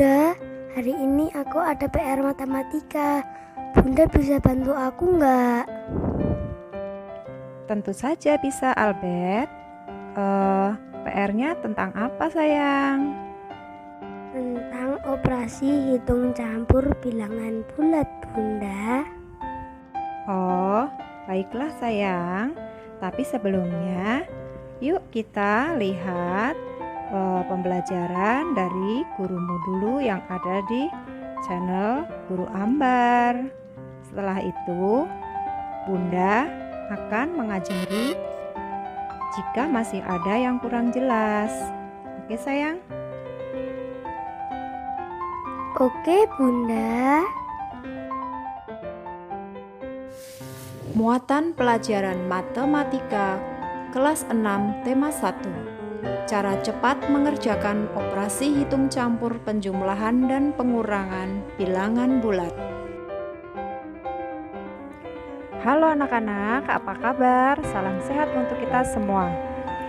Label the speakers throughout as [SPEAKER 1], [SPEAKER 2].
[SPEAKER 1] Bunda, hari ini aku ada PR matematika. Bunda bisa bantu aku nggak?
[SPEAKER 2] Tentu saja bisa, Albert. PR-nya tentang apa, sayang?
[SPEAKER 1] Tentang operasi hitung campur bilangan bulat, Bunda.
[SPEAKER 2] Oh, baiklah sayang. Tapi sebelumnya, yuk kita lihat pembelajaran dari gurumu dulu yang ada di channel Guru Ambar. Setelah itu, Bunda akan mengajari jika masih ada yang kurang jelas. Oke sayang?
[SPEAKER 1] Oke, Bunda.
[SPEAKER 2] Muatan pelajaran matematika kelas 6 tema 1. Cara cepat mengerjakan operasi hitung campur penjumlahan dan pengurangan bilangan bulat. Halo anak-anak, apa kabar? Salam sehat untuk kita semua.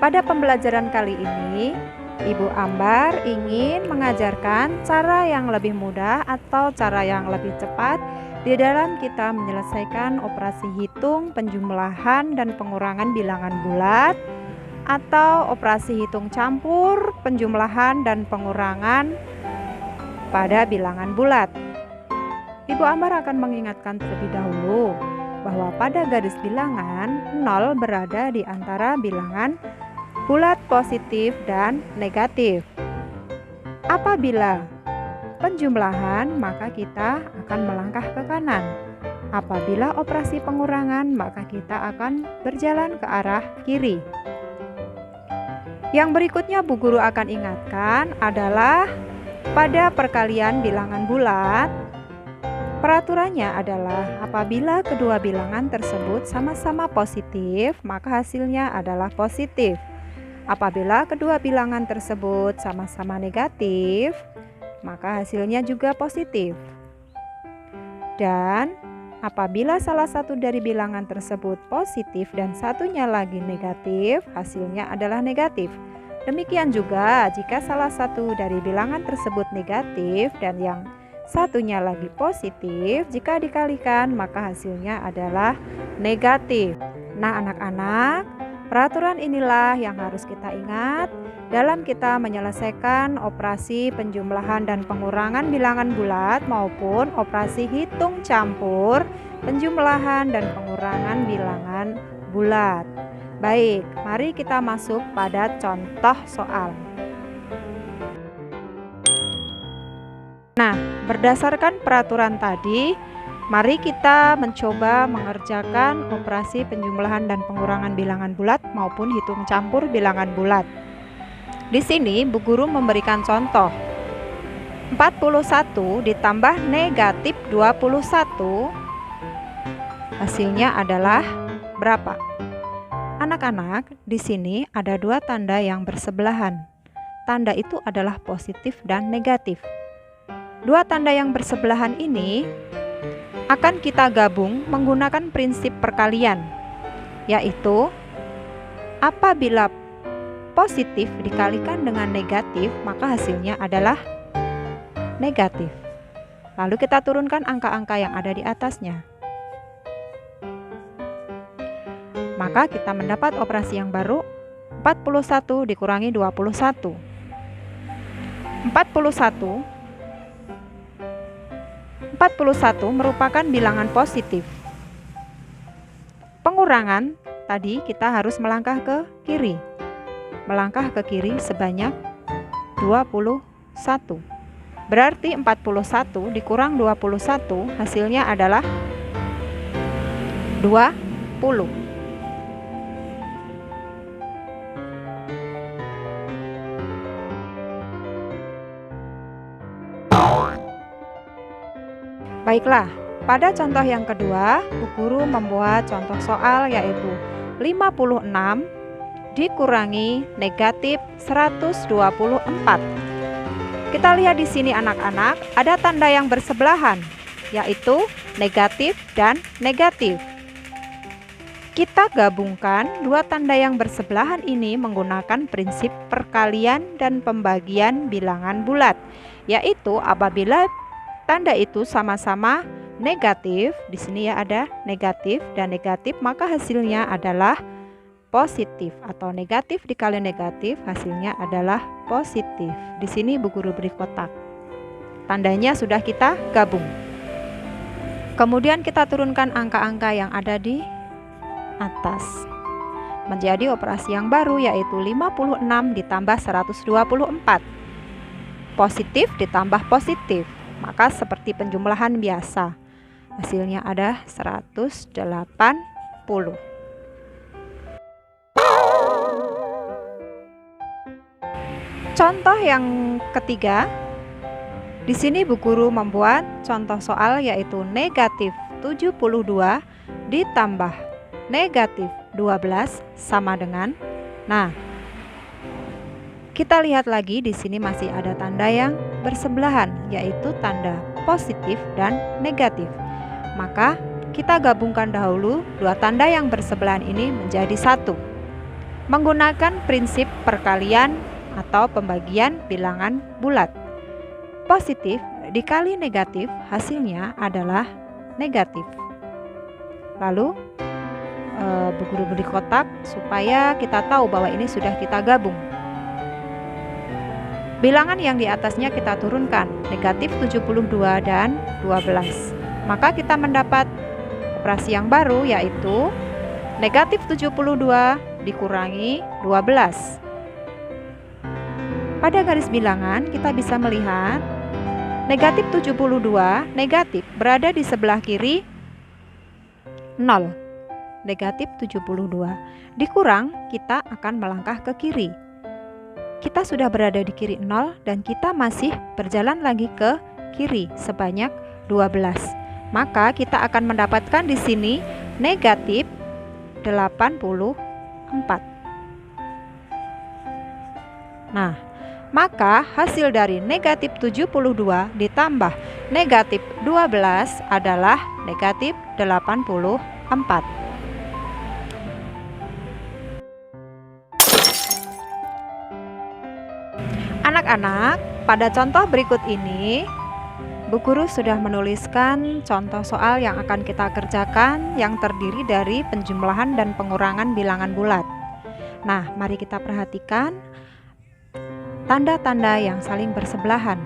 [SPEAKER 2] Pada pembelajaran kali ini, Ibu Ambar ingin mengajarkan cara yang lebih mudah atau cara yang lebih cepat di dalam kita menyelesaikan operasi hitung penjumlahan dan pengurangan bilangan bulat atau operasi hitung campur penjumlahan dan pengurangan pada bilangan bulat. Ibu Ambar akan mengingatkan terlebih dahulu bahwa pada garis bilangan 0 berada di antara bilangan bulat positif dan negatif. Apabila penjumlahan, maka kita akan melangkah ke kanan. Apabila operasi pengurangan, maka kita akan berjalan ke arah kiri. Yang berikutnya Bu Guru akan ingatkan adalah pada perkalian bilangan bulat, peraturannya adalah apabila kedua bilangan tersebut sama-sama positif, maka hasilnya adalah positif. Apabila kedua bilangan tersebut sama-sama negatif, maka hasilnya juga positif. Dan apabila salah satu dari bilangan tersebut positif dan satunya lagi negatif, hasilnya adalah negatif. Demikian juga jika salah satu dari bilangan tersebut negatif dan yang satunya lagi positif, jika dikalikan maka hasilnya adalah negatif. Nah anak-anak, peraturan inilah yang harus kita ingat dalam kita menyelesaikan operasi penjumlahan dan pengurangan bilangan bulat maupun operasi hitung campur penjumlahan dan pengurangan bilangan bulat. Baik, mari kita masuk pada contoh soal. Nah, berdasarkan peraturan tadi, mari kita mencoba mengerjakan operasi penjumlahan dan pengurangan bilangan bulat maupun hitung campur bilangan bulat. Di sini Bu Guru memberikan contoh 41 ditambah negatif 21, hasilnya adalah berapa? Anak-anak, di sini ada dua tanda yang bersebelahan. Tanda itu adalah positif dan negatif. Dua tanda yang bersebelahan ini akan kita gabung menggunakan prinsip perkalian, yaitu apabila positif dikalikan dengan negatif, maka hasilnya adalah negatif. Lalu kita turunkan angka-angka yang ada di atasnya. Maka kita mendapat operasi yang baru, 41 dikurangi 21. 41 merupakan bilangan positif. Pengurangan, tadi kita harus melangkah ke kiri. Melangkah ke kiri sebanyak 21. Berarti 41 dikurang 21 hasilnya adalah 20. Baiklah, pada contoh yang kedua, Bu Guru membuat contoh soal yaitu 56 dikurangi negatif 124. Kita lihat di sini anak-anak, ada tanda yang bersebelahan, yaitu negatif dan negatif. Kita gabungkan dua tanda yang bersebelahan ini menggunakan prinsip perkalian dan pembagian bilangan bulat, yaitu apabila tanda itu sama-sama negatif. Di sini ya ada negatif dan negatif, maka hasilnya adalah positif, atau negatif dikali negatif hasilnya adalah positif. Di sini Bu Guru beri kotak. Tandanya sudah kita gabung. Kemudian kita turunkan angka-angka yang ada di atas menjadi operasi yang baru, yaitu 56 ditambah 124. Positif ditambah positif, maka seperti penjumlahan biasa. Hasilnya ada 180. Contoh yang ketiga, di sini Bu Guru membuat contoh soal yaitu negatif 72 ditambah negatif 12 sama dengan. Nah, kita lihat lagi di sini masih ada tanda yang bersebelahan, yaitu tanda positif dan negatif. Maka kita gabungkan dahulu dua tanda yang bersebelahan ini menjadi satu menggunakan prinsip perkalian atau pembagian bilangan bulat. Positif dikali negatif hasilnya adalah negatif. Lalu Bu Guru beri kotak supaya kita tahu bahwa ini sudah kita gabung. Bilangan yang di atasnya kita turunkan, negatif 72 dan 12. Maka kita mendapat operasi yang baru, yaitu negatif 72 dikurangi 12. Pada garis bilangan kita bisa melihat negatif 72 negatif berada di sebelah kiri 0. Negatif 72 dikurang, kita akan melangkah ke kiri. Kita sudah berada di kiri 0 dan kita masih berjalan lagi ke kiri sebanyak 12. Maka kita akan mendapatkan di sini negatif 84. Nah, maka hasil dari negatif 72 ditambah negatif 12 adalah negatif 84. Anak-anak, pada contoh berikut ini Bu Guru sudah menuliskan contoh soal yang akan kita kerjakan yang terdiri dari penjumlahan dan pengurangan bilangan bulat. Nah, mari kita perhatikan tanda-tanda yang saling bersebelahan.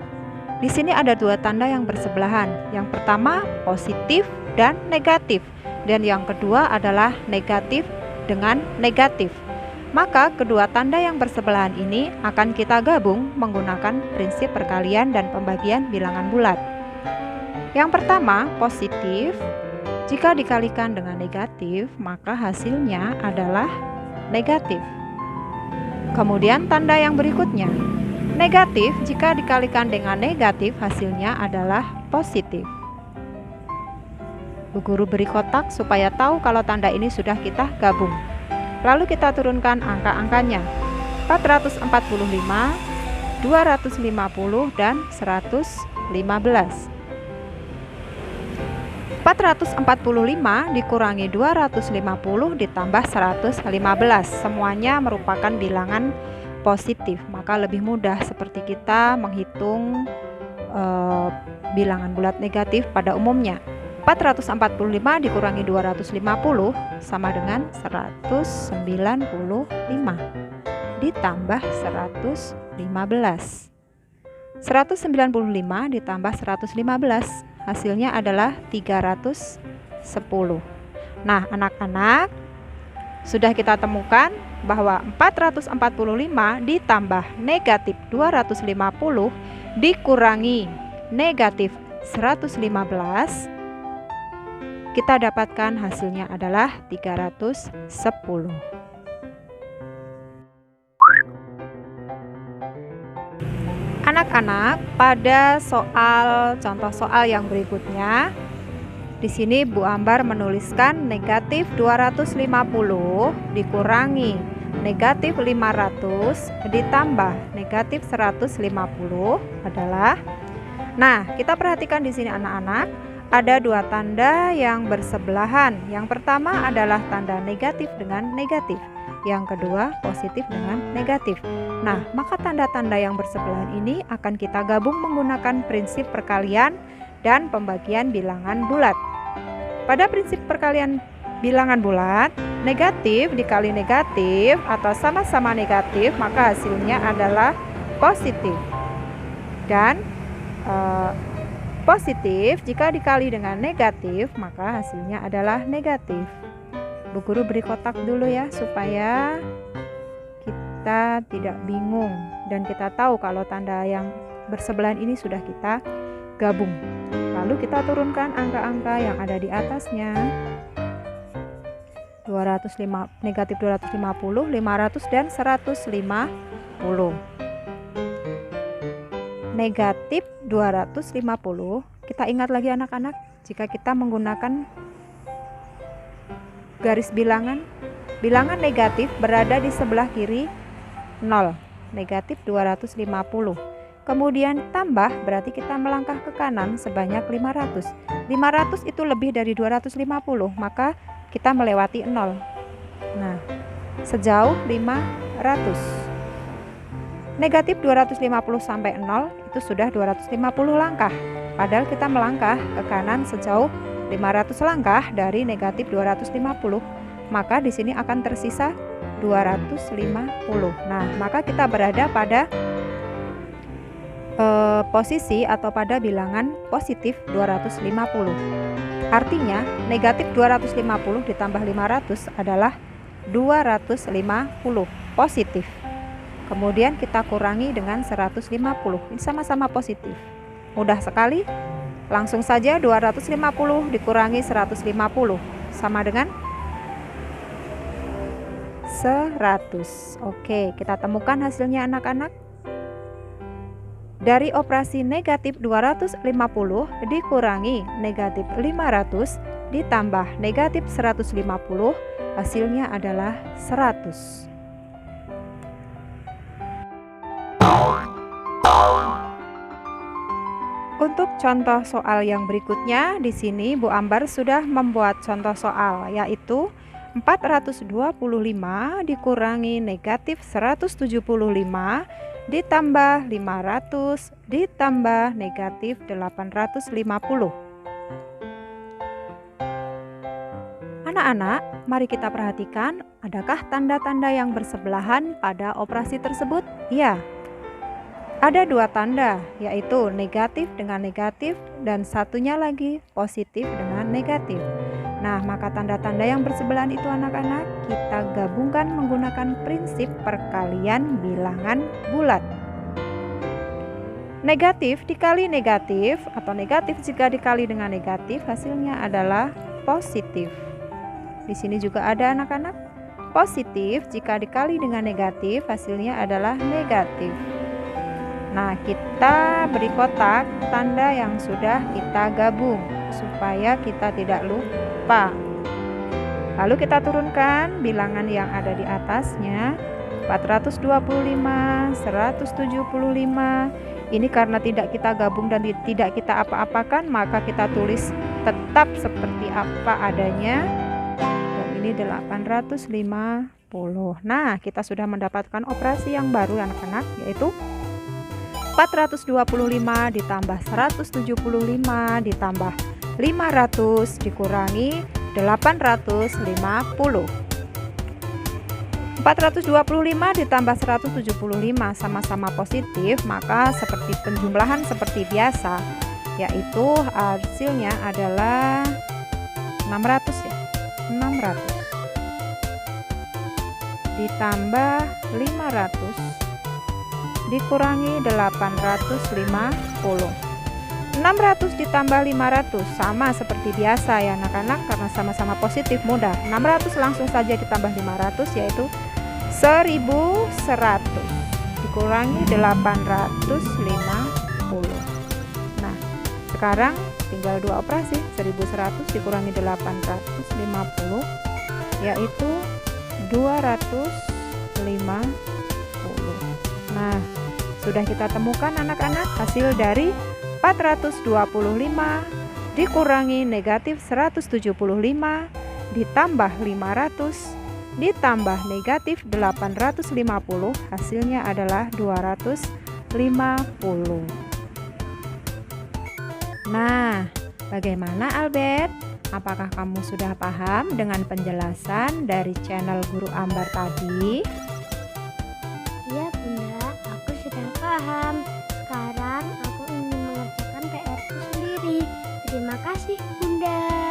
[SPEAKER 2] Di sini ada dua tanda yang bersebelahan. Yang pertama positif dan negatif, dan yang kedua adalah negatif dengan negatif. Maka kedua tanda yang bersebelahan ini akan kita gabung menggunakan prinsip perkalian dan pembagian bilangan bulat. Yang pertama, positif jika dikalikan dengan negatif, maka hasilnya adalah negatif. Kemudian tanda yang berikutnya, negatif jika dikalikan dengan negatif, hasilnya adalah positif. Bu Guru beri kotak supaya tahu kalau tanda ini sudah kita gabung. Lalu kita turunkan angka-angkanya, 445, 250, dan 115. 445 dikurangi 250 ditambah 115, semuanya merupakan bilangan positif, maka lebih mudah seperti kita menghitung bilangan bulat negatif pada umumnya. 445 dikurangi 250 sama dengan 195 ditambah 115. 195 ditambah 115 hasilnya adalah 310. Nah, anak-anak, sudah kita temukan bahwa 445 ditambah negatif 250 dikurangi negatif 115, kita dapatkan hasilnya adalah 310. Anak-anak, pada contoh soal yang berikutnya, di sini Bu Ambar menuliskan negatif 250 dikurangi negatif 500 ditambah negatif 150 adalah. Nah, kita perhatikan di sini anak-anak, ada dua tanda yang bersebelahan. Yang pertama adalah tanda negatif dengan negatif. yang kedua positif dengan negatif. Nah, maka tanda-tanda yang bersebelahan ini akan kita gabung menggunakan prinsip perkalian dan pembagian bilangan bulat. Pada prinsip perkalian bilangan bulat, negatif dikali negatif atau sama-sama negatif, maka hasilnya adalah positif. Dan positif jika dikali dengan negatif, maka hasilnya adalah negatif. Bu Guru beri kotak dulu ya, supaya kita tidak bingung dan kita tahu kalau tanda yang bersebelahan ini sudah kita gabung. Lalu kita turunkan angka-angka yang ada di atasnya. Negatif 250, 500, dan 150. Negatif 250, kita ingat lagi anak-anak, jika kita menggunakan garis bilangan negatif berada di sebelah kiri 0, negatif 250. Kemudian tambah berarti kita melangkah ke kanan sebanyak 500. 500 itu lebih dari 250, maka kita melewati 0. Nah, sejauh 500. Negatif 250 sampai 0 itu sudah 250 langkah. Padahal kita melangkah ke kanan sejauh 500 langkah dari negatif 250. Maka di sini akan tersisa 250. Nah, maka kita berada pada posisi atau pada bilangan positif 250. Artinya negatif 250 ditambah 500 adalah 250 positif. Kemudian kita kurangi dengan 150, ini sama-sama positif. Mudah sekali, langsung saja 250 dikurangi 150 sama dengan 100. Oke, kita temukan hasilnya anak-anak. Dari operasi negatif 250 dikurangi negatif 500 ditambah negatif 150, hasilnya adalah 100. Untuk contoh soal yang berikutnya, di sini Bu Ambar sudah membuat contoh soal, yaitu 425 dikurangi negatif 175 ditambah 500 ditambah negatif 850. Anak-anak, mari kita perhatikan, adakah tanda-tanda yang bersebelahan pada operasi tersebut? Ya, ada dua tanda, yaitu negatif dengan negatif dan satunya lagi positif dengan negatif. Nah, maka tanda-tanda yang bersebelahan itu anak-anak kita gabungkan menggunakan prinsip perkalian bilangan bulat. Negatif dikali negatif atau negatif jika dikali dengan negatif hasilnya adalah positif. Di sini juga ada anak-anak. Positif jika dikali dengan negatif hasilnya adalah negatif. Nah, kita beri kotak tanda yang sudah kita gabung supaya kita tidak lupa. Lalu kita turunkan bilangan yang ada di atasnya. 425, 175. Ini karena tidak kita gabung dan tidak kita apa-apakan, maka kita tulis tetap seperti apa adanya. Dan ini 850. Nah, kita sudah mendapatkan operasi yang baru anak-anak, yaitu 425 ditambah 175 ditambah 500 dikurangi 850. 425 ditambah 175 sama-sama positif, maka seperti penjumlahan seperti biasa, yaitu hasilnya adalah 600 ya. 600 ditambah 500 dikurangi 850. 600 ditambah 500 sama seperti biasa ya anak-anak, karena sama-sama positif mudah. 600 langsung saja ditambah 500 yaitu 1100 dikurangi 850. Nah, sekarang tinggal dua operasi. 1100 dikurangi 850 yaitu 250. Nah, sudah kita temukan anak-anak hasil dari 425 dikurangi negatif 175 ditambah 500 ditambah negatif 850, hasilnya adalah 250. Nah, bagaimana Albert? Apakah kamu sudah paham dengan penjelasan dari channel Guru Ambar tadi?
[SPEAKER 1] Iya Bunda, aku sudah paham. Sekarang aku ingin mengerjakan PR-ku sendiri. Terima kasih Bunda.